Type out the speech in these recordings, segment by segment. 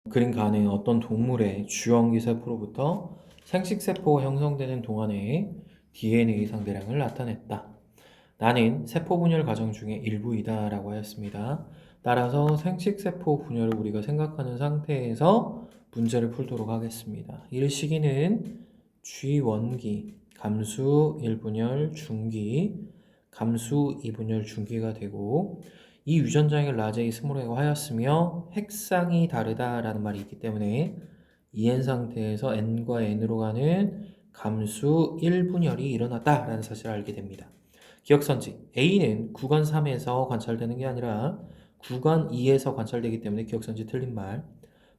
그림 가는 어떤 동물의 주원기 세포로부터 생식세포가 형성되는 동안에 DNA 상대량을 나타냈다. 나는 세포 분열 과정 중의 일부이다 라고 하였습니다. 따라서 생식세포 분열을 우리가 생각하는 상태에서 문제를 풀도록 하겠습니다. 일시기는 G원기, 감수 1분열 중기, 감수 2분열 중기가 되고 이 유전자의 라제이 스몰이라고 하였으며 핵상이 다르다라는 말이 있기 때문에 EN 상태에서 N과 N으로 가는 감수 1분열이 일어났다라는 사실을 알게 됩니다. 기억선지 A는 구간 3에서 관찰되는 게 아니라 구간 2에서 관찰되기 때문에 기억선지 틀린 말.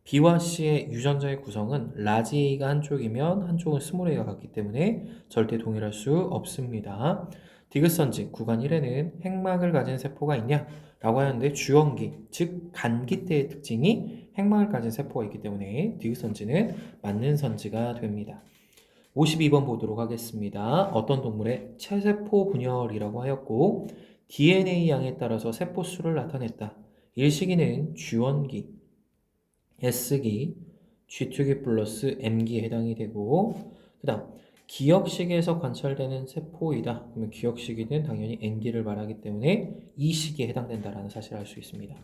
B와 C의 유전자의 구성은 라지 A가 한쪽이면 한쪽은 스몰 A가 같기 때문에 절대 동일할 수 없습니다. 디귿선지 구간 1에는 핵막을 가진 세포가 있냐? 라고 하는데 주원기, 즉 간기 때의 특징이 핵막을 가진 세포가 있기 때문에 디귿선지는 맞는 선지가 됩니다. 52번 보도록 하겠습니다. 어떤 동물의 체세포 분열이라고 하였고 DNA 양에 따라서 세포 수를 나타냈다. 일시기는 G1기, S기, G2기 플러스 M기에 해당이 되고 그 다음 기억시기에서 관찰되는 세포이다. 그러면 기억시기는 당연히 N기를 말하기 때문에 이 시기에 해당된다라는 사실을 알 수 있습니다.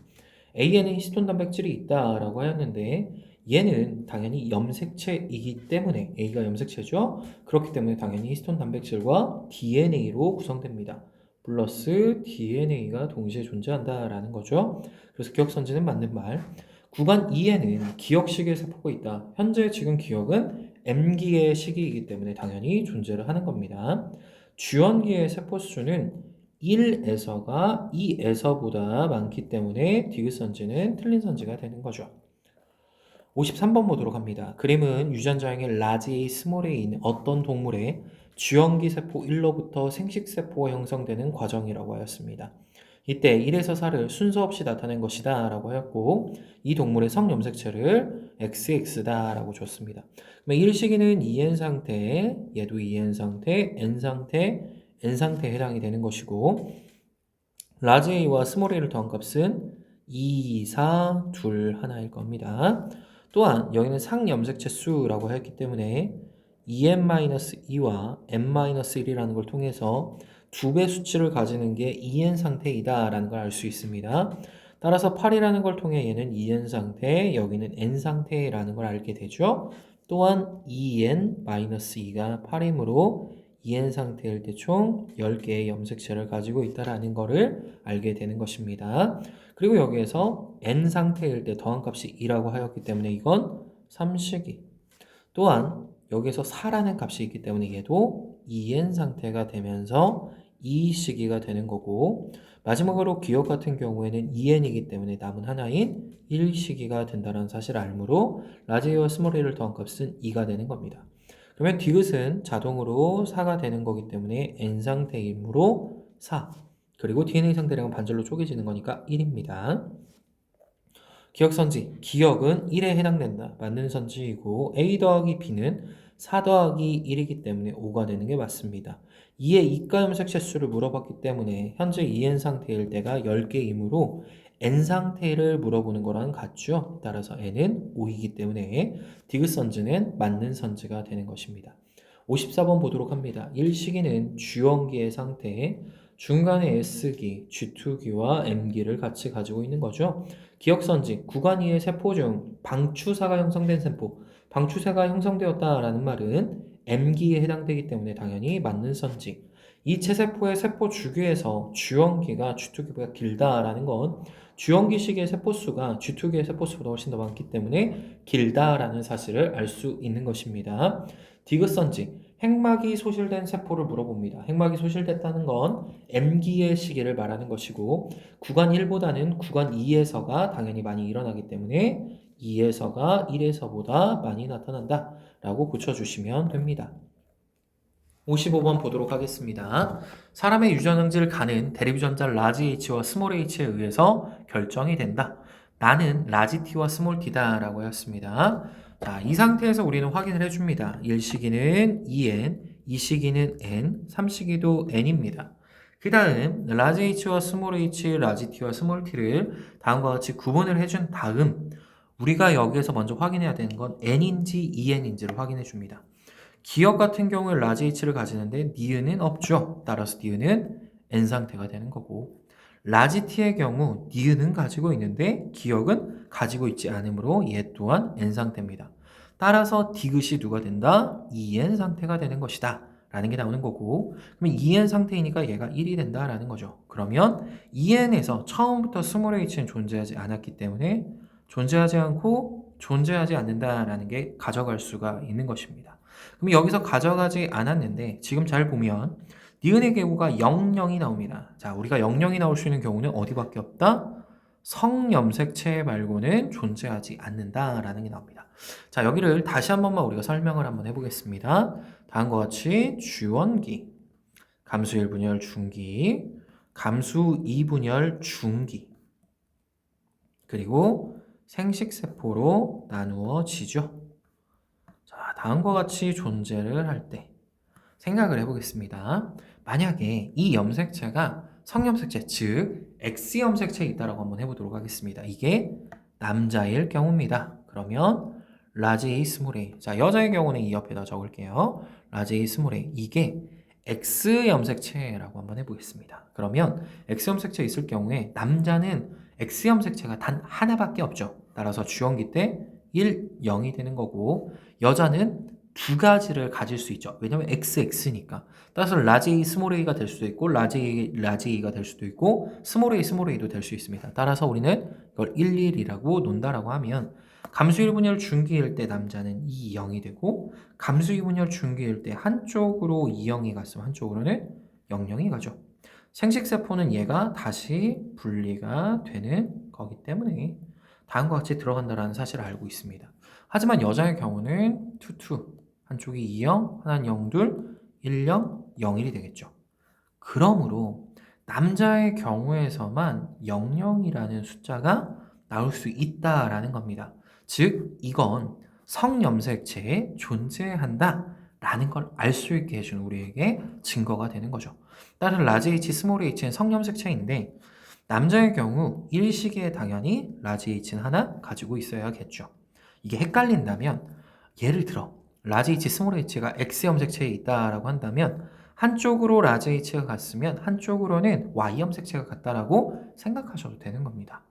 A에는 히스톤 단백질이 있다라고 하였는데 얘는 당연히 염색체이기 때문에 A가 염색체죠. 그렇기 때문에 당연히 히스톤 단백질과 DNA로 구성됩니다. 플러스 DNA가 동시에 존재한다라는 거죠. 그래서 기억선지는 맞는 말. 구간 2에는 기억시기의 세포가 있다. 현재 지금 기억은 M기의 시기이기 때문에 당연히 존재를 하는 겁니다. 주원기의 세포 수는 1에서가 2에서보다 많기 때문에 디귿선지는 틀린 선지가 되는 거죠. 53번 보도록 합니다. 그림은 유전자형의 라지 A, 스몰 A인 어떤 동물의 주원기 세포 1로부터 생식세포가 형성되는 과정이라고 하였습니다. 이때 1에서 4를 순서 없이 나타낸 것이다 라고 하였고 이 동물의 성염색체를 XX 라고 줬습니다. 그러면 1시기는 EN 상태, 얘도 EN 상태, N 상태, N 상태에 해당이 되는 것이고 라지 A와 스몰 A를 더한 값은 2, 4, 2, 1일 겁니다. 또한 여기는 상염색체 수라고 했기 때문에 EN-2와 N-1이라는 걸 통해서 두 배 수치를 가지는 게 EN 상태이다 라는 걸 알 수 있습니다. 따라서 8이라는 걸 통해 얘는 EN 상태, 여기는 N 상태라는 걸 알게 되죠. 또한 EN-2가 8이므로 EN 상태일 때 총 10개의 염색체를 가지고 있다라는 것을 알게 되는 것입니다. 그리고 여기에서 N 상태일 때 더한 값이 2라고 하였기 때문에 이건 3시기. 또한 여기에서 4라는 값이 있기 때문에 얘도 EN 상태가 되면서 2시기가 되는 거고 마지막으로 기억 같은 경우에는 EN이기 때문에 남은 하나인 1시기가 된다는 사실을 알므로 라지 A와 스몰 A를 더한 값은 2가 되는 겁니다. 그러면 디귿은 자동으로 4가 되는 거기 때문에 N 상태이므로 4. 그리고 DNA 상대량은 반절로 쪼개지는 거니까 1입니다. 기억선지, 기억은 1에 해당된다. 맞는 선지이고 A 더하기 B는 4 더하기 1이기 때문에 5가 되는 게 맞습니다. 2의 이가 염색체 수를 물어봤기 때문에 현재 EN 상태일 때가 10개이므로 N 상태를 물어보는 거랑 같죠. 따라서 N은 5이기 때문에 디귿선지는 맞는 선지가 되는 것입니다. 54번 보도록 합니다. 1시기는 G원기의 상태, 중간에 S기, G2기와 M기를 같이 가지고 있는 거죠. 기억선지, 구간 2의 세포 중 방추사가 형성된 세포, 방추세가 형성되었다라는 말은 M기에 해당되기 때문에 당연히 맞는 선지. 이 체세포의 세포 주기에서 주원기가 G2기보다 길다라는 건 주원기 시기의 세포수가 G2기의 세포수보다 훨씬 더 많기 때문에 길다라는 사실을 알 수 있는 것입니다. 디귿선지, 핵막이 소실된 세포를 물어봅니다. 핵막이 소실됐다는 건 M기의 시기를 말하는 것이고 구간 1보다는 구간 2에서가 당연히 많이 일어나기 때문에 2에서가 1에서보다 많이 나타난다 라고 고쳐주시면 됩니다. 55번 보도록 하겠습니다. 사람의 유전응지를 가는 대립유전자 라지 H와 스몰 H에 의해서 결정이 된다. 나는 라지 T와 스몰 T다 라고 했습니다. 자, 이 상태에서 우리는 확인을 해줍니다. 1시기는 EN, 2시기는 N, 3시기도 N입니다. 그 다음 라지 H와 스몰 H, 라지 T와 스몰 T를 다음과 같이 구분을 해준 다음 우리가 여기에서 먼저 확인해야 되는 건 n인지 en인지를 확인해 줍니다. 기억 같은 경우에 라지 h를 가지는데 니은은 없죠. 따라서 니은은 n 상태가 되는 거고, 라지 t의 경우 니은은 가지고 있는데 기억은 가지고 있지 않으므로 얘 또한 n 상태입니다. 따라서 디귿이 누가 된다? en 상태가 되는 것이다 라는 게 나오는 거고, 그러면 en 상태이니까 얘가 1이 된다라는 거죠. 그러면 en에서 처음부터 스몰 h는 존재하지 않았기 때문에 존재하지 않고 존재하지 않는다라는 게 가져갈 수가 있는 것입니다. 그럼 여기서 가져가지 않았는데 지금 잘 보면 니은의 경우가 00이 나옵니다. 자, 우리가 00이 나올 수 있는 경우는 어디밖에 없다? 성염색체 말고는 존재하지 않는다라는 게 나옵니다. 자, 여기를 다시 한 번만 우리가 설명을 한번 해보겠습니다. 다음과 같이 주원기, 감수 1분열 중기, 감수 2분열 중기, 그리고 생식세포로 나누어지죠. 자, 다음과 같이 존재를 할 때 생각을 해보겠습니다. 만약에 이 염색체가 성염색체, 즉 X염색체에 있다라고 한번 해보도록 하겠습니다. 이게 남자일 경우입니다. 그러면 라지 A 스몰 A. 자, 여자의 경우는 이 옆에다 적을게요. 라지 A 스몰 A. 이게 X염색체라고 한번 해보겠습니다. 그러면 X염색체 있을 경우에 남자는 X염색체가 단 하나밖에 없죠. 따라서 주원기 때 1, 0이 되는 거고, 여자는 두 가지를 가질 수 있죠. 왜냐면 XX니까. 따라서 라지 A, 스몰 a가 될 수도 있고, 라지 A가 될 수도 있고, 스몰 A도 될 수 있습니다. 따라서 우리는 이걸 11이라고 논다라고 하면, 감수 1분열 중기일 때 남자는 2, 0이 되고, 감수 2분열 중기일 때 한쪽으로 2, 0이 갔으면 한쪽으로는 0, 0이 가죠. 생식세포는 얘가 다시 분리가 되는 거기 때문에 다음과 같이 들어간다는 사실을 알고 있습니다. 하지만 여자의 경우는 2, 2, 한쪽이 2, 0, 하나는 0, 2, 1, 0, 0, 1이 되겠죠. 그러므로 남자의 경우에서만 0, 0이라는 숫자가 나올 수 있다라는 겁니다. 즉, 이건 성염색체에 존재한다라는 걸 알 수 있게 해주는 우리에게 증거가 되는 거죠. 따라서 라지 H, 스몰 h는 성염색체인데 남자의 경우 일시기에 당연히 라지 h는 하나 가지고 있어야겠죠. 이게 헷갈린다면 예를 들어 라지 H, 스몰 h가 X염색체에 있다라고 한다면 한쪽으로 라지 H가 갔으면 한쪽으로는 Y염색체가 갔다라고 생각하셔도 되는 겁니다.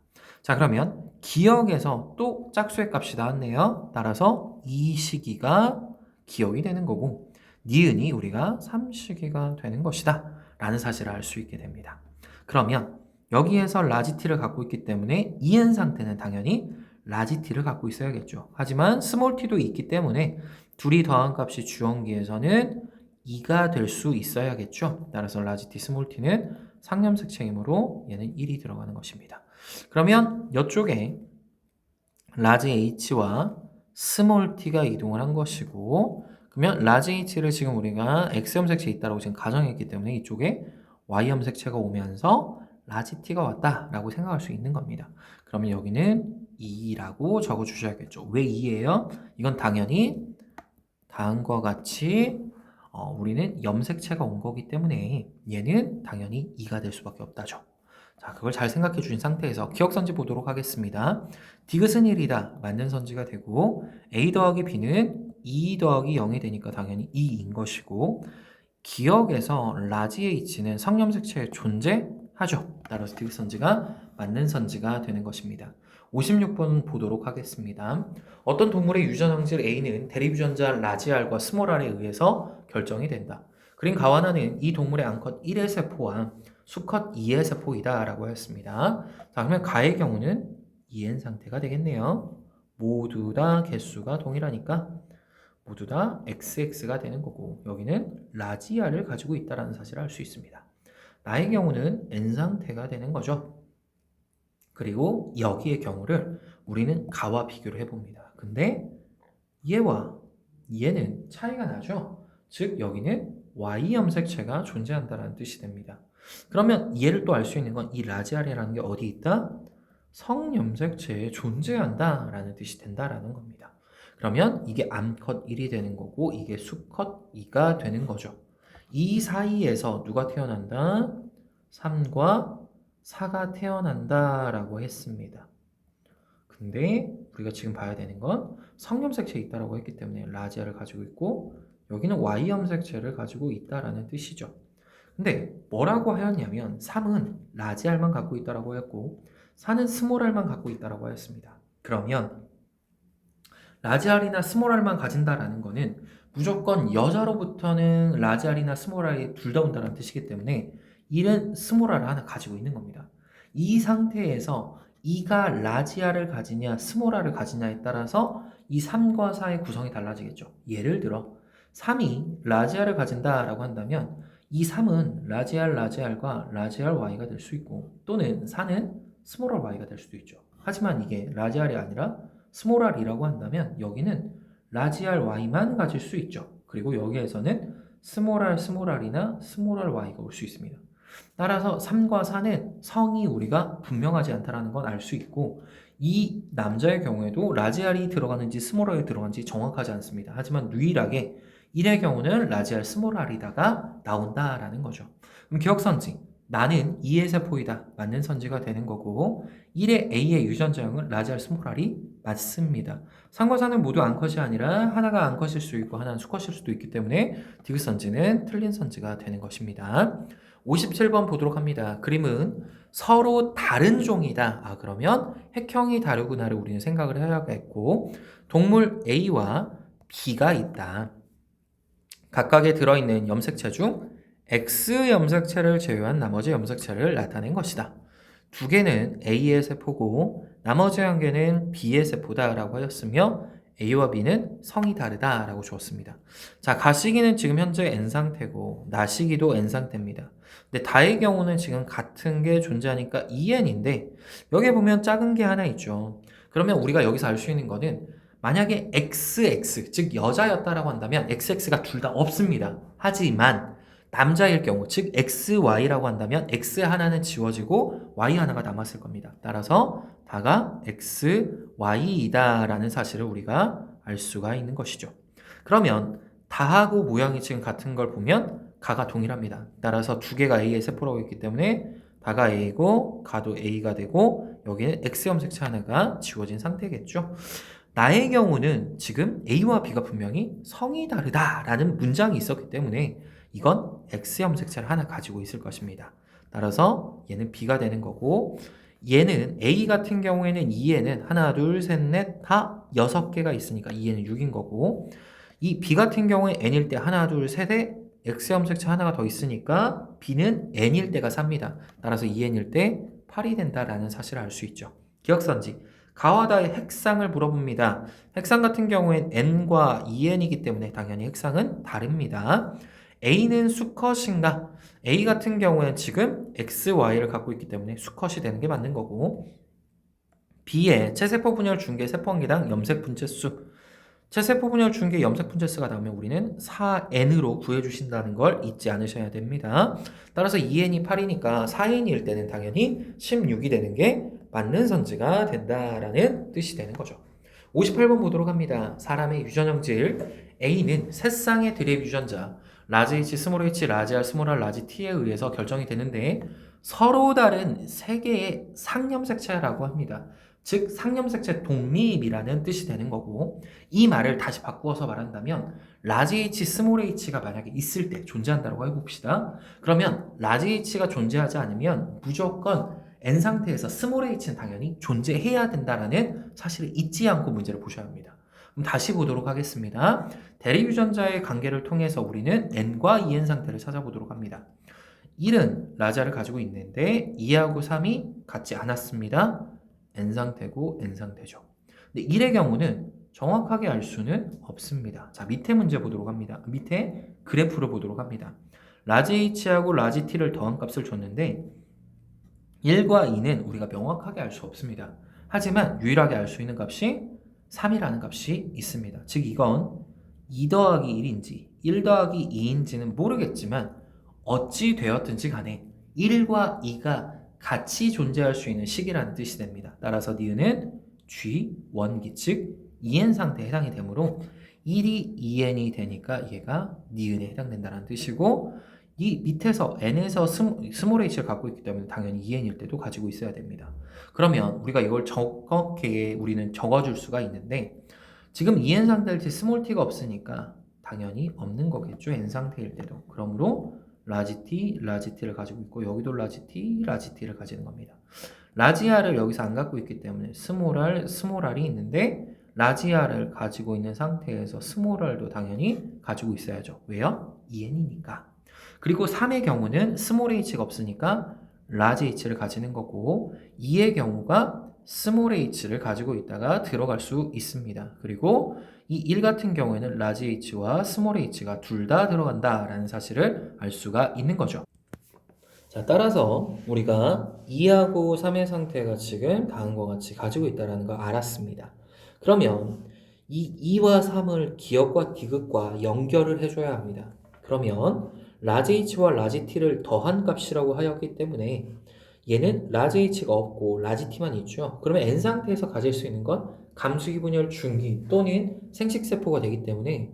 자, 그러면 기억에서 또 짝수의 값이 나왔네요. 따라서 이 시기가 기억이 되는 거고 니은이 우리가 3시기가 되는 것이다 라는 사실을 알 수 있게 됩니다. 그러면 여기에서 라지 t를 갖고 있기 때문에 en 상태는 당연히 라지 t를 갖고 있어야겠죠. 하지만 스몰 t도 있기 때문에 둘이 더한 값이 주원기에서는 2가 될 수 있어야겠죠. 따라서 라지 t, 스몰 t는 상염색체이므로 얘는 1이 들어가는 것입니다. 그러면 이쪽에 라지 h와 스몰 t가 이동을 한 것이고, 그러면 라지 h를 지금 우리가 X염색체에 있다고 지금 가정했기 때문에 이쪽에 Y염색체가 오면서 라지 t가 왔다라고 생각할 수 있는 겁니다. 그러면 여기는 2라고 적어주셔야겠죠. 왜 2예요? 이건 당연히 다음과 같이 우리는 염색체가 온 거기 때문에 얘는 당연히 2가 될 수밖에 없다죠. 자, 그걸 잘 생각해 주신 상태에서 기억선지 보도록 하겠습니다. 디귿은 1이다. 맞는 선지가 되고 A 더하기 B는 2 더하기 0이 되니까 당연히 2인 것이고, 기억에서 라지 H는 성염색체에 존재하죠. 따라서 디귿선지가 맞는 선지가 되는 것입니다. 56번 보도록 하겠습니다. 어떤 동물의 유전 성질 A는 대립유전자 라지 R과 스몰 R에 의해서 결정이 된다. 그림 가완화는 이 동물의 암컷 1의 세포와 수컷 2의 세포이다 라고 했습니다. 자, 그러면 가의 경우는 EN 상태가 되겠네요. 모두 다 개수가 동일하니까 모두 다 XX가 되는 거고, 여기는 라지 R을 가지고 있다는 사실을 알 수 있습니다. 나의 경우는 N 상태가 되는 거죠. 그리고 여기의 경우를 우리는 가와 비교를 해봅니다. 근데 얘와 얘는 차이가 나죠. 즉 여기는 Y염색체가 존재한다는 뜻이 됩니다. 그러면 얘를 또 알 수 있는 건 이 라지 R이라는 게 어디 있다? 성염색체에 존재한다라는 뜻이 된다라는 겁니다. 그러면 이게 암컷 1이 되는 거고 이게 수컷 2가 되는 거죠. 이 사이에서 누가 태어난다? 3과 4가 태어난다라고 했습니다. 근데 우리가 지금 봐야 되는 건 성염색체에 있다라고 했기 때문에 라지알을 가지고 있고 여기는 Y염색체를 가지고 있다라는 뜻이죠. 근데 뭐라고 하였냐면 3은 라지알만 갖고 있다라고 했고 4는 스몰알만 갖고 있다라고 하였습니다. 그러면 라지알이나 스몰알만 가진다라는 거는 무조건 여자로부터는 라지알이나 스몰알이 둘 다 온다는 뜻이기 때문에 1은 스몰알을 하나 가지고 있는 겁니다. 이 상태에서 2가 라지알을 가지냐 스몰알을 가지냐에 따라서 이 3과 4의 구성이 달라지겠죠. 예를 들어 3이 라지알을 가진다라고 한다면 이 3은 라지알과 라지알 Y가 될 수 있고 또는 4는 스몰알 Y가 될 수도 있죠. 하지만 이게 라지알이 아니라 스몰알이라고 한다면 여기는 라지알 Y만 가질 수 있죠. 그리고 여기에서는 스몰알이나 스몰알 Y가 올 수 있습니다. 따라서 3과 4는 성이 우리가 분명하지 않다는 건 알 수 있고 이 남자의 경우에도 라지알이 들어가는지 스몰알이 들어가는지 정확하지 않습니다. 하지만 유일하게 1의 경우는 라지알 스몰알이다가 나온다라는 거죠. 그럼 기억선지 나는 2의 세포이다. 맞는 선지가 되는 거고 1의 A의 유전자형은 라지알 스몰알이 맞습니다. 3과 4는 모두 암컷이 아니라 하나가 암컷일 수 있고 하나는 수컷일 수도 있기 때문에 디귿선지는 틀린 선지가 되는 것입니다. 57번 보도록 합니다. 그림은 서로 다른 종이다. 그러면 핵형이 다르구나를 우리는 생각을 해야겠고 동물 A와 B가 있다. 각각에 들어있는 염색체 중 X 염색체를 제외한 나머지 염색체를 나타낸 것이다. 두 개는 A의 세포고 나머지 한 개는 B의 세포다라고 하였으며 A와 B는 성이 다르다라고 주었습니다. 자, 가시기는 지금 현재 N 상태고 나시기도 N 상태입니다. 근데 다의 경우는 지금 같은 게 존재하니까 EN인데 여기에 보면 작은 게 하나 있죠. 그러면 우리가 여기서 알 수 있는 거는 만약에 XX, 즉 여자였다라고 한다면 XX가 둘 다 없습니다. 하지만 남자일 경우, 즉 XY라고 한다면 X 하나는 지워지고 Y 하나가 남았을 겁니다. 따라서 다가 XY이다라는 사실을 우리가 알 수가 있는 것이죠. 그러면 다하고 모양이 지금 같은 걸 보면 가가 동일합니다. 따라서 두 개가 A의 세포라고 했기 때문에 다가 A고 가도 A가 되고 여기는 X 염색체 하나가 지워진 상태겠죠. 나의 경우는 지금 A와 B가 분명히 성이 다르다라는 문장이 있었기 때문에 이건 X 염색체를 하나 가지고 있을 것입니다. 따라서 얘는 B가 되는 거고 얘는 A 같은 경우에는 2에는 하나, 둘, 셋, 넷, 다 6개가 있으니까 2에는 6인 거고 이 B 같은 경우에 N일 때 하나, 둘, 셋에 X 염색체 하나가 더 있으니까 B는 N일 때가 3입니다. 따라서 2N일 때 8이 된다라는 사실을 알 수 있죠. 기억선지 가와 다의 핵상을 물어봅니다. 핵상 같은 경우엔 N과 2N이기 때문에 당연히 핵상은 다릅니다. A는 수컷인가? A 같은 경우에는 지금 X, Y를 갖고 있기 때문에 수컷이 되는 게 맞는 거고 B의 체세포 분열 중계 세포 한 개당 염색 분체수 체세포 분열 중계 염색 분체수가 나오면 우리는 4N으로 구해주신다는 걸 잊지 않으셔야 됩니다. 따라서 2N이 8이니까 4N일 때는 당연히 16이 되는 게 맞는 선지가 된다라는 뜻이 되는 거죠. 58번 보도록 합니다. 사람의 유전형질 A는 세 쌍의 드랩 유전자 라지 H, 스몰 h, 라지 R, 스몰 r, 라지 T에 의해서 결정이 되는데 서로 다른 세 개의 상염색체라고 합니다. 즉 상염색체 독립이라는 뜻이 되는 거고 이 말을 다시 바꾸어서 말한다면 라지 H, 스몰 h가 만약에 있을 때 존재한다고 해봅시다. 그러면 라지 H가 존재하지 않으면 무조건 N 상태에서 스몰 h는 당연히 존재해야 된다는 사실을 잊지 않고 문제를 보셔야 합니다. 그럼 다시 보도록 하겠습니다. 대리유전자의 관계를 통해서 우리는 N과 2N 상태를 찾아보도록 합니다. 1은 라자를 가지고 있는데 2하고 3이 같지 않았습니다. N 상태고 N 상태죠. 근데 1의 경우는 정확하게 알 수는 없습니다. 자, 밑에 문제 보도록 합니다. 밑에 그래프를 보도록 합니다. 라지 H하고 라지 T를 더한 값을 줬는데 1과 2는 우리가 명확하게 알 수 없습니다. 하지만 유일하게 알 수 있는 값이 3이라는 값이 있습니다. 즉 이건 2 더하기 1인지 1 더하기 2인지는 모르겠지만 어찌 되었든지 간에 1과 2가 같이 존재할 수 있는 식이라는 뜻이 됩니다. 따라서 니은은 G1기 즉 2n 상태에 해당이 되므로 1이 2n이 되니까 얘가 니은에 해당된다는 뜻이고 이 밑에서 n에서 스몰 h를 갖고 있기 때문에 당연히 2n일 때도 가지고 있어야 됩니다. 그러면 우리가 이걸 정확하게 우리는 적어줄 수가 있는데 지금 2n 상태일 때 스몰 t가 없으니까 당연히 없는 거겠죠. n 상태일 때도. 그러므로 라지 t를 가지고 있고 여기도 라지 t를 가지는 겁니다. 라지 r을 여기서 안 갖고 있기 때문에 스몰 r이 있는데 라지 r을 가지고 있는 상태에서 스몰 r도 당연히 가지고 있어야죠. 왜요? 2n이니까. 그리고 3의 경우는 스몰 h가 없으니까 라지 h를 가지는 거고 2의 경우가 스몰 h를 가지고 있다가 들어갈 수 있습니다. 그리고 이 1 같은 경우에는 라지 h와 스몰 h가 둘 다 들어간다라는 사실을 알 수가 있는 거죠. 자, 따라서 우리가 2하고 3의 상태가 지금 다음과 같이 가지고 있다는 걸 알았습니다. 그러면 이 2와 3을 기억과 디귿과 연결을 해줘야 합니다. 그러면 라지 h와 라지 t를 더한 값이라고 하였기 때문에 얘는 라지 h가 없고 라지 t만 있죠. 그러면 n 상태에서 가질 수 있는 건 감수기 분열 중기 또는 생식세포가 되기 때문에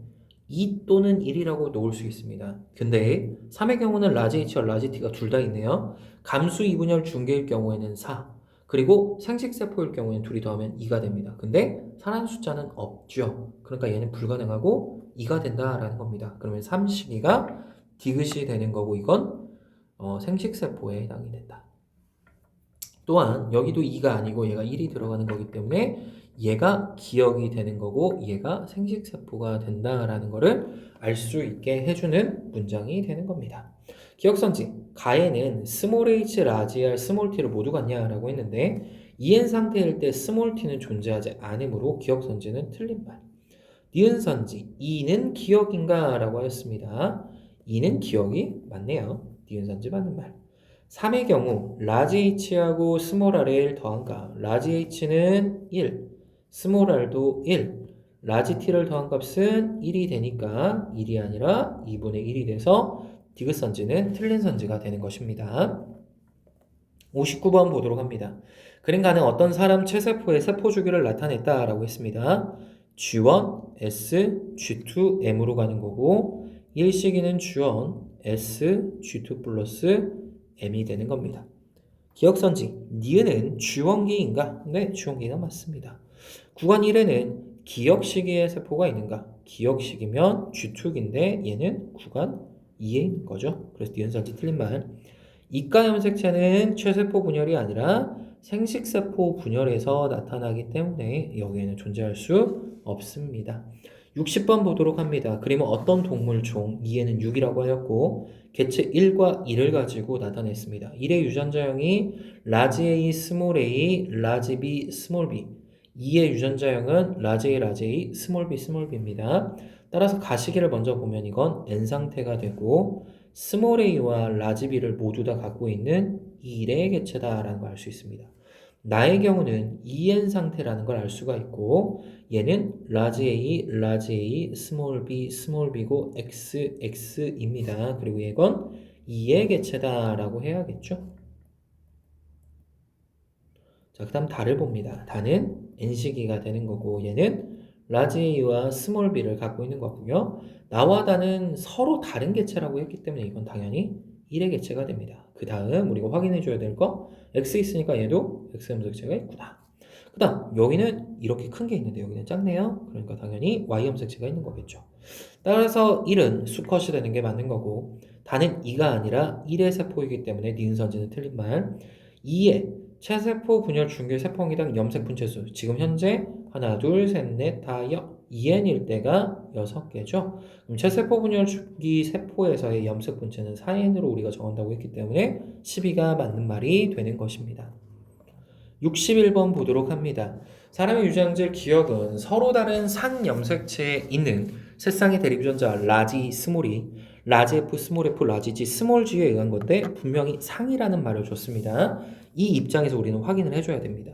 2 또는 1이라고 놓을 수 있습니다. 근데 3의 경우는 라지 h와 라지 t가 둘 다 있네요. 감수 2분열 중계일 경우에는 4 그리고 생식세포일 경우에는 둘이 더하면 2가 됩니다. 근데 살아있는 숫자는 없죠. 그러니까 얘는 불가능하고 2가 된다라는 겁니다. 그러면 3시기가 디귿이 되는 거고 이건 생식세포에 해당이 된다. 또한 여기도 2가 아니고 얘가 1이 들어가는 거기 때문에 얘가 기억이 되는 거고 얘가 생식세포가 된다라는 거를 알 수 있게 해주는 문장이 되는 겁니다. 기억선지 가에는 스몰 h, 라지 r, 스몰 t를 모두 갖냐라고 했는데 2n 상태일 때 스몰 t는 존재하지 않으므로 기억선지는 틀린 말. 니은선지 2는 기억인가? 라고 하였습니다. 2는 기억이 맞네요. 니은선지 맞는 말. 3의 경우 라지 h하고 스몰 r을 더한 값 라지 h는 1, 스몰 r도 1, 라지 t를 더한 값은 1이 되니까 1이 아니라 2분의 1이 돼서 디귿선지는 틀린 선지가 되는 것입니다. 59번 보도록 합니다. 그림가는 어떤 사람 체세포의 세포 주기를 나타냈다라고 했습니다. G1, S, G2, M으로 가는 거고 일시기는 G1, S, G2 플러스 M이 되는 겁니다. 기억선지, 니은은 G1기인가? 네, G1기가 맞습니다. 구간 1에는 기억시기의 세포가 있는가? 기억시기면 G2기인데 얘는 구간 2에 있는 거죠. 그래서 니은선지 틀린 말. 이가 염색체는 최세포 분열이 아니라 생식세포 분열에서 나타나기 때문에 여기에는 존재할 수 없습니다. 60번 보도록 합니다. 그림은 어떤 동물종 2에는 6이라고 하였고 개체 1과 2를 가지고 나타냈습니다. 1의 유전자형이 라지 A, 스몰 a, 라지 B, 스몰 b 2의 유전자형은 라지 A, 라지 A, 스몰 b, 스몰 b입니다. 따라서 가시기를 먼저 보면 이건 N 상태가 되고 스몰 a와 라지 b를 모두 다 갖고 있는 1의 개체다라는 걸 알 수 있습니다. 나의 경우는 2n 상태라는 걸 알 수가 있고 얘는 라지 A, 스몰 b고 x입니다. 그리고 얘건 2의 개체다라고 해야겠죠. 자, 그 다음 다를 봅니다. 다는 n시기가 되는 거고 얘는 라지 A와 스몰 b를 갖고 있는 거고요. 나와 다는 서로 다른 개체라고 했기 때문에 이건 당연히 1의 개체가 됩니다. 그 다음 우리가 확인해 줘야 될 거 x 있으니까 얘도 x 염색체가 있구나. 그 다음 여기는 이렇게 큰 게 있는데 여기는 작네요. 그러니까 당연히 y 염색체가 있는 거겠죠. 따라서 1은 수컷이 되는 게 맞는 거고 다는 2가 아니라 1의 세포이기 때문에 니은선지는 틀린 말. 2의 체세포 분열 중계 세포기당 염색 분체수 지금 현재 하나, 둘, 셋, 넷, 다 2n일 때가 6개죠. 그럼 체세포 분열 중기 세포에서의 염색 분체는 4n으로 우리가 정한다고 했기 때문에 12가 맞는 말이 되는 것입니다. 61번 보도록 합니다. 사람의 유전질 기억은 서로 다른 산 염색체에 있는 세 쌍의 대립 유전자 라지, 스몰이 라지 F, 스몰 F, 라지 G, 스몰 G에 의한 건데 분명히 상이라는 말을 줬습니다. 이 입장에서 우리는 확인을 해줘야 됩니다.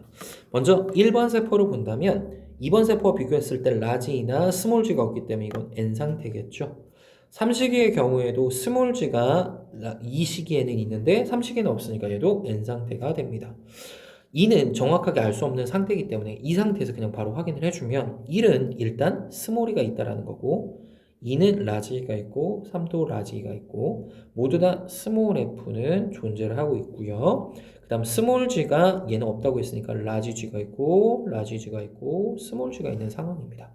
먼저 1번 세포를 본다면 2번 세포와 비교했을 때 라지나 스몰 G가 없기 때문에 이건 N 상태겠죠. 3시기의 경우에도 스몰 G가 2시기에는 있는데 3시기에는 없으니까 얘도 N 상태가 됩니다. 2는 정확하게 알 수 없는 상태이기 때문에 이 상태에서 그냥 바로 확인을 해주면 1은 일단 스몰이가 있다라는 거고 2는 라지가 있고 3도 라지가 있고 모두 다 스몰 f는 존재를 하고 있고요. 그 다음 스몰 g가 얘는 없다고 했으니까 라지 g가 있고 라지 g가 있고 스몰 g가 있는 상황입니다.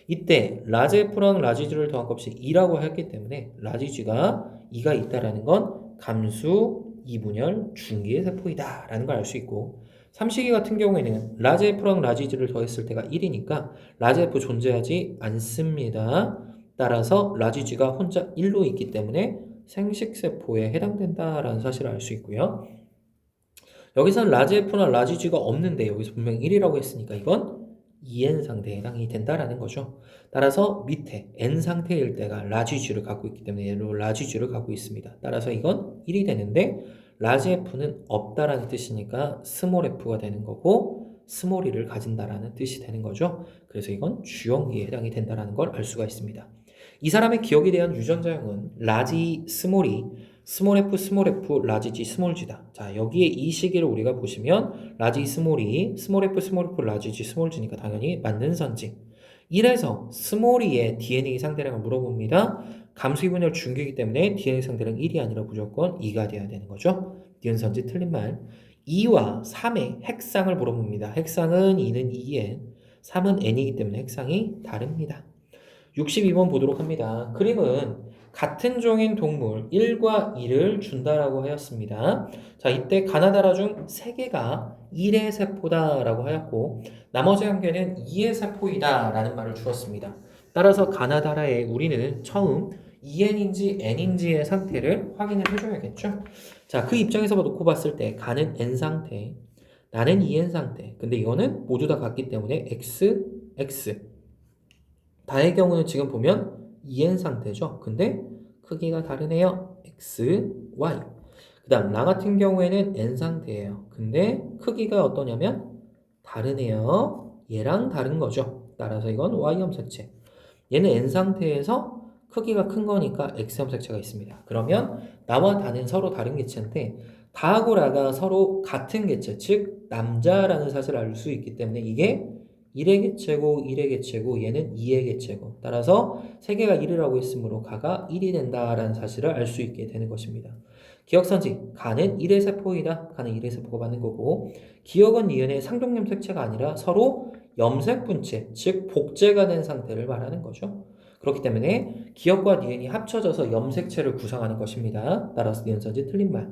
이때 라지 f랑 라지 g를 더한 값이 2라고 했기 때문에 라지 g가 2가 있다라는 건 감수 2분열 중기의 세포이다 라는 걸 알 수 있고 삼식이 같은 경우에는 라지 f랑 라지 g를 더했을 때가 1이니까 라지 f 존재하지 않습니다. 따라서 라지 g가 혼자 1로 있기 때문에 생식세포에 해당된다라는 사실을 알 수 있고요. 여기서는 라지 f나 라지 g가 없는데 여기서 분명히 1이라고 했으니까 이건 EN 상태에 해당이 된다라는 거죠. 따라서 밑에 N 상태일 때가 라지 g를 갖고 있기 때문에 얘로 라지 g를 갖고 있습니다. 따라서 이건 1이 되는데 라지 f는 없다라는 뜻이니까 스몰 f가 되는 거고 스몰 1을 가진다라는 뜻이 되는 거죠. 그래서 이건 주형기에 해당이 된다라는 걸 알 수가 있습니다. 이 사람의 기억에 대한 유전자형은 라지 스몰이 스몰 f, 라지 g, 스몰 g다. 자, 여기에 이 시기를 우리가 보시면 라지 스몰이 스몰 f, 라지 g, 스몰 g니까 당연히 맞는 선지. 이래서 스몰이의 DNA 상대량을 물어봅니다. 감수이분열 중기이기 때문에 DNA 상대량 1이 아니라 무조건 2가 돼야 되는 거죠. 니은 선지 틀린 말. 2와 3의 핵상을 물어봅니다. 핵상은 2는 2n, 3은 n이기 때문에 핵상이 다릅니다. 62번 보도록 합니다. 그림은 같은 종인 동물 1과 2를 준다라고 하였습니다. 자, 이때 가나다라 중 3개가 1의 세포다라고 하였고 나머지 1개는 2의 세포이다라는 말을 주었습니다. 따라서 가나다라에 우리는 처음 2n인지 n인지의 상태를 확인을 해줘야겠죠. 자, 그 입장에서 놓고 봤을 때 가는 n 상태, 나는 2n 상태. 근데 이거는 모두 다 같기 때문에 x, x. 다의 경우는 지금 보면 2n 상태죠. 근데 크기가 다르네요. x, y. 그 다음 라 같은 경우에는 n 상태예요. 근데 크기가 어떠냐면 다르네요. 얘랑 다른 거죠. 따라서 이건 y 염색체. 얘는 n 상태에서 크기가 큰 거니까 x 염색체가 있습니다. 그러면 나와 다는 서로 다른 개체인데 다하고 라가 서로 같은 개체, 즉 남자라는 사실을 알 수 있기 때문에 이게 1의 개체고 1의 개체고 얘는 2의 개체고 따라서 3개가 1이라고 했으므로 가가 1이 된다라는 사실을 알 수 있게 되는 것입니다. 기억선지 가는 1의 세포이다. 가는 1의 세포가 맞는 거고 기억은 니은의 상종염색체가 아니라 서로 염색분체 즉 복제가 된 상태를 말하는 거죠. 그렇기 때문에 기억과 니은이 합쳐져서 염색체를 구성하는 것입니다. 따라서 니은선지 틀린 말.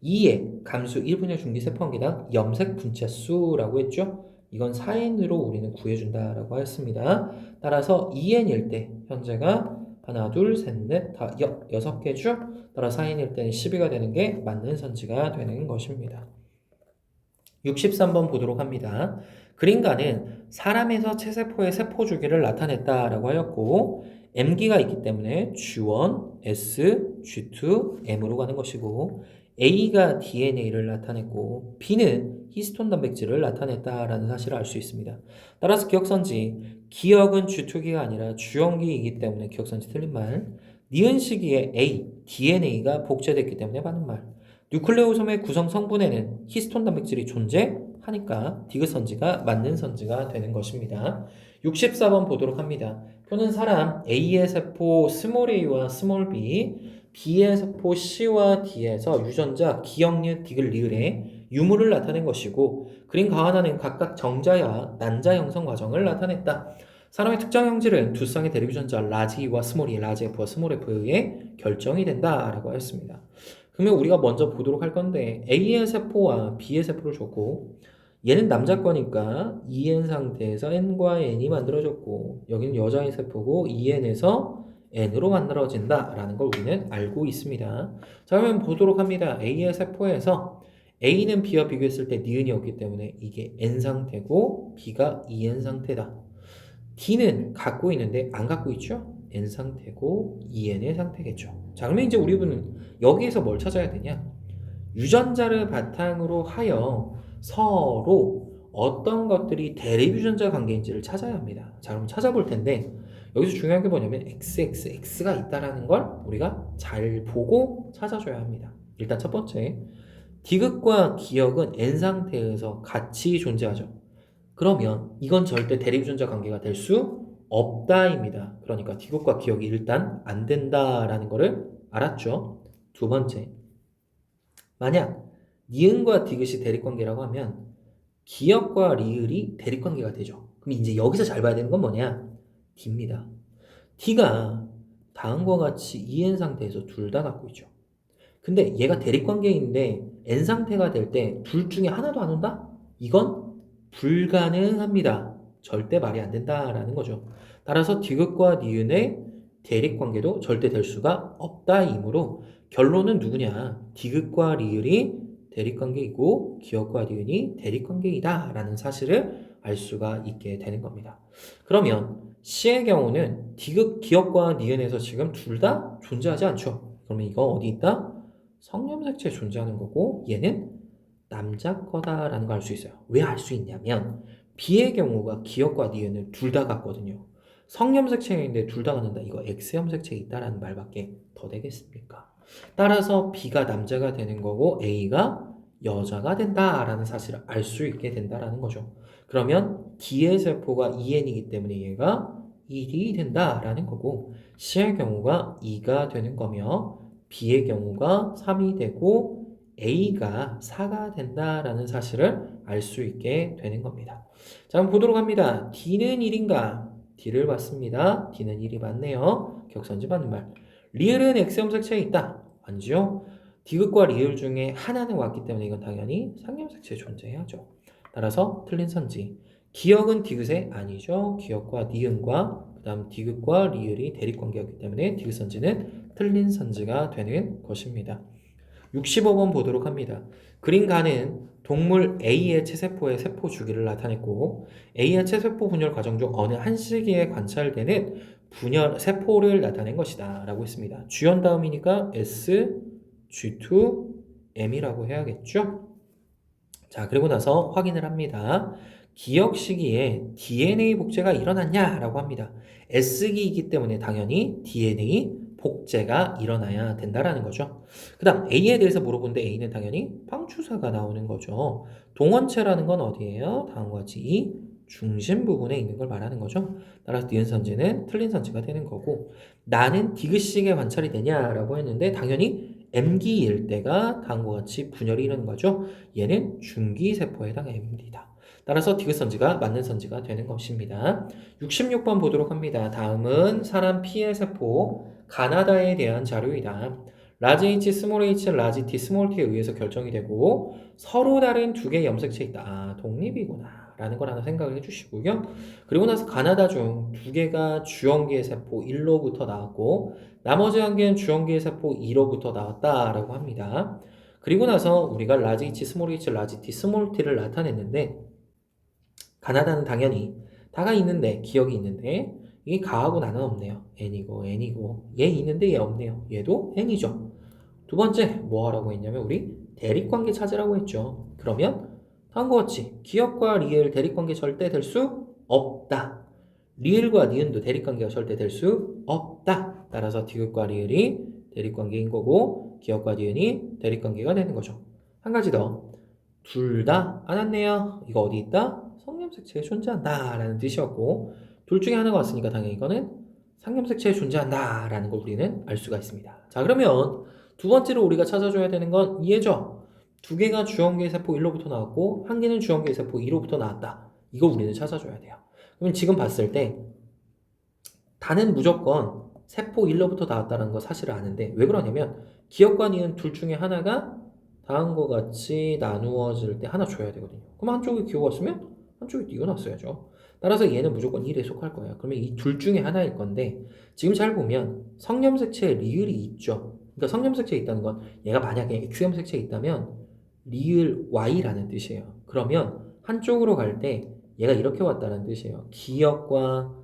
2의 감수 1분의 중기세포 한 개당 염색분체 수라고 했죠. 이건 4n으로 우리는 구해준다라고 하였습니다. 따라서 2n일 때 현재가 하나, 둘, 셋, 넷, 다, 6개죠? 따라 4n일 때는 12가 되는 게 맞는 선지가 되는 것입니다. 63번 보도록 합니다. 그림가는 사람에서 체세포의 세포 주기를 나타냈다라고 하였고 M기가 있기 때문에 G1, S, G2, M으로 가는 것이고 A가 DNA를 나타냈고 B는 히스톤 단백질을 나타냈다라는 사실을 알 수 있습니다. 따라서 기억선지 기억은 G2기가 아니라 주형기이기 때문에 기억선지 틀린 말. 니은 시기에 A, DNA가 복제됐기 때문에 맞는 말. 뉴클레오솜의 구성 성분에는 히스톤 단백질이 존재하니까 디귿선지가 맞는 선지가 되는 것입니다. 64번 보도록 합니다. 표는 사람 A의 세포 스몰 a와 스몰 b, B의 세포 C와 D에서 유전자 기억리을 디귿 리을의 유무를 나타낸 것이고 그림 가하나는 각각 정자와 난자 형성 과정을 나타냈다. 사람의 특정 형질은 두 쌍의 대립 유전자 라지와 스몰이 라지 F와 스몰 F에 의해 결정이 된다라고 하였습니다. 그러면 우리가 먼저 보도록 할 건데 A의 세포와 B의 세포를 줬고 얘는 남자 거니까 2n 상태에서 n과 n이 만들어졌고 여기는 여자의 세포고 2n에서 n으로 만들어진다라는 걸 우리는 알고 있습니다. 자, 그러면 보도록 합니다. A의 세포에서 A는 B와 비교했을 때 니은이 없기 때문에 이게 n 상태고 B가 2n 상태다. D는 갖고 있는데 안 갖고 있죠? n 상태고 2n의 상태겠죠. 자, 그러면 이제 우리는 여기에서 뭘 찾아야 되냐? 유전자를 바탕으로 하여 서로 어떤 것들이 대립 유전자 관계인지를 찾아야 합니다. 자, 그럼 찾아볼 텐데 여기서 중요한 게 뭐냐면 XXX가 있다라는 걸 우리가 잘 보고 찾아줘야 합니다. 일단 첫 번째, 디귿과 기억은 N 상태에서 같이 존재하죠. 그러면 이건 절대 대립 유전자 관계가 될 수 없다입니다. 그러니까 디귿과 기역이 일단 안 된다라는 거를 알았죠. 두 번째, 만약 니은과 디귿이 대립관계라고 하면 기역과 리을이 대립관계가 되죠. 그럼 이제 여기서 잘 봐야 되는 건 뭐냐? D입니다. D가 다음과 같이 EN 상태에서 둘 다 갖고 있죠. 근데 얘가 대립관계인데 N 상태가 될 때 둘 중에 하나도 안 온다? 이건 불가능합니다. 절대 말이 안 된다라는 거죠. 따라서 디귿과 니은의 대립관계도 절대 될 수가 없다이므로 결론은 누구냐? 디귿과 리을이 대립관계이고 기역과 니은이 대립관계이다 라는 사실을 알 수가 있게 되는 겁니다. 그러면 C의 경우는 디귿, 기역과 니은에서 지금 둘 다 존재하지 않죠. 그러면 이거 어디 있다? 성염색체에 존재하는 거고 얘는 남자 거다라는 걸 알 수 있어요. 왜 알 수 있냐면 B의 경우가 기역과 니은을 둘 다 갖거든요. 성염색체인데 둘 다 갖는다. 이거 X염색체에 있다라는 말밖에 더 되겠습니까? 따라서 B가 남자가 되는 거고 A가 여자가 된다라는 사실을 알 수 있게 된다라는 거죠. 그러면 D의 세포가 EN이기 때문에 얘가 1이 된다라는 거고 C의 경우가 2가 되는 거며 B의 경우가 3이 되고 A가 4가 된다라는 사실을 알 수 있게 되는 겁니다. 자, 한번 보도록 합니다. D는 1인가? D를 봤습니다. D는 1이 맞네요. 격선지 맞는 말. 리을은 X염색체에 있다. 아니죠? 디귿과 리을 중에 하나는 왔기 때문에 이건 당연히 상염색체에 존재해야죠. 따라서 틀린 선지. 기역은 디귿에 아니죠. 기역과 니은과 그 다음 디귿과 리을이 대립관계였기 때문에 디귿 선지는 틀린 선지가 되는 것입니다. 65번 보도록 합니다. 그린 가는 동물 A의 체세포의 세포 주기를 나타냈고 A의 체세포 분열 과정 중 어느 한 시기에 관찰되는 분열 세포를 나타낸 것이다 라고 했습니다. G연 다음이니까 S, G2, M이라고 해야겠죠? 자, 그리고 나서 확인을 합니다. 기역 시기에 DNA 복제가 일어났냐? 라고 합니다. S기이기 때문에 당연히 DNA 복제가 일어나야 된다라는 거죠. 그 다음 A에 대해서 물어본데 A는 당연히 방추사가 나오는 거죠. 동원체라는 건 어디예요? 다음과 같이 이 중심 부분에 있는 걸 말하는 거죠. 따라서 니은 선지는 틀린 선지가 되는 거고 나는 디귿식의 관찰이 되냐라고 했는데 당연히 M기일 때가 다음과 같이 분열이 일어나는 거죠. 얘는 중기세포에 해당합니다. 따라서 디귿 선지가 맞는 선지가 되는 것입니다. 66번 보도록 합니다. 다음은 사람 피해 세포 가나다에 대한 자료이다. 라지 H, 스몰 h, 라지 T, 스몰 t에 의해서 결정이 되고 서로 다른 두 개의 염색체 있다. 아, 독립이구나 라는 걸 하나 생각을 해주시고요. 그리고 나서 가나다 중 두 개가 주연기의 세포 1로부터 나왔고 나머지 한 개는 주연기의 세포 2로부터 나왔다라고 합니다. 그리고 나서 우리가 라지 H, 스몰 h, 라지 T, 스몰 t를 나타냈는데 가나다는 당연히 다가 있는데 기억이 있는데 이게 가하고 나는 없네요. n이고 얘 있는데 얘 없네요. 얘도 n이죠. 두 번째 뭐 하라고 했냐면 우리 대립관계 찾으라고 했죠. 그러면 다음과 같이 기역과 리을 대립관계 절대 될 수 없다. 리을과 니은도 대립관계가 절대 될 수 없다. 따라서 디귿과 리을이 대립관계인 거고 기역과 니은이 대립관계가 되는 거죠. 한 가지 더. 둘 다 안 왔네요. 이거 어디 있다? 성염색체에 존재한다 라는 뜻이었고 둘 중에 하나가 왔으니까 당연히 이거는 상염색체에 존재한다 라는 걸 우리는 알 수가 있습니다. 자, 그러면 두 번째로 우리가 찾아줘야 되는 건 이해죠. 두 개가 주연계의 세포 1로부터 나왔고 한 개는 주연계의 세포 2로부터 나왔다. 이거 우리는 찾아줘야 돼요. 그러면 지금 봤을 때 다는 무조건 세포 1로부터 나왔다는 거 사실을 아는데 왜 그러냐면 기역과 니은 둘 중에 하나가 다음과 같이 나누어질 때 하나 줘야 되거든요. 그럼 한쪽에 기호가 왔으면 한쪽에 니가 났어야죠. 따라서 얘는 무조건 1에 속할 거예요. 그러면 이 둘 중에 하나일 건데 지금 잘 보면 성염색체에 리을이 있죠. 그러니까 성염색체에 있다는 건 얘가 만약에 X염색체에 있다면 리을 Y라는 뜻이에요. 그러면 한쪽으로 갈 때 얘가 이렇게 왔다는 뜻이에요. 기역과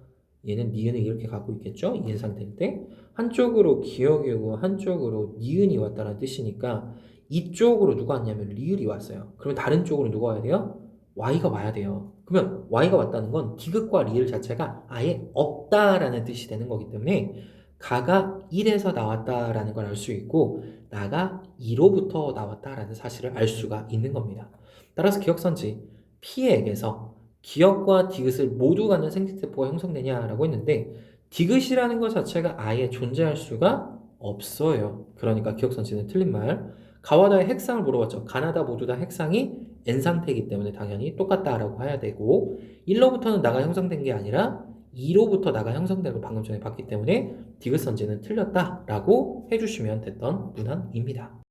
얘는 니은을 이렇게 갖고 있겠죠? 이은 상태일 때 한쪽으로 기역이고 한쪽으로 니은이 왔다는 뜻이니까 이쪽으로 누가 왔냐면 리을이 왔어요. 그러면 다른 쪽으로 누가 와야 돼요? Y가 와야 돼요. 그러면 Y가 왔다는 건 디귿과 리을 자체가 아예 없다라는 뜻이 되는 거기 때문에 가가 1에서 나왔다라는 걸 알 수 있고 나가 2로부터 나왔다라는 사실을 알 수가 있는 겁니다. 따라서 기억선지 P에게서 기역과 디귿을 모두 갖는 생식세포가 형성되냐라고 했는데 디귿이라는 것 자체가 아예 존재할 수가 없어요. 그러니까 기억선지는 틀린 말. 가와다의 핵상을 물어봤죠. 가나다 모두 다 핵상이 N상태이기 때문에 당연히 똑같다라고 해야 되고 1로부터는 나가 형성된 게 아니라 2로부터 나가 형성된 걸 방금 전에 봤기 때문에 디귿선지는 틀렸다라고 해주시면 됐던 문항입니다.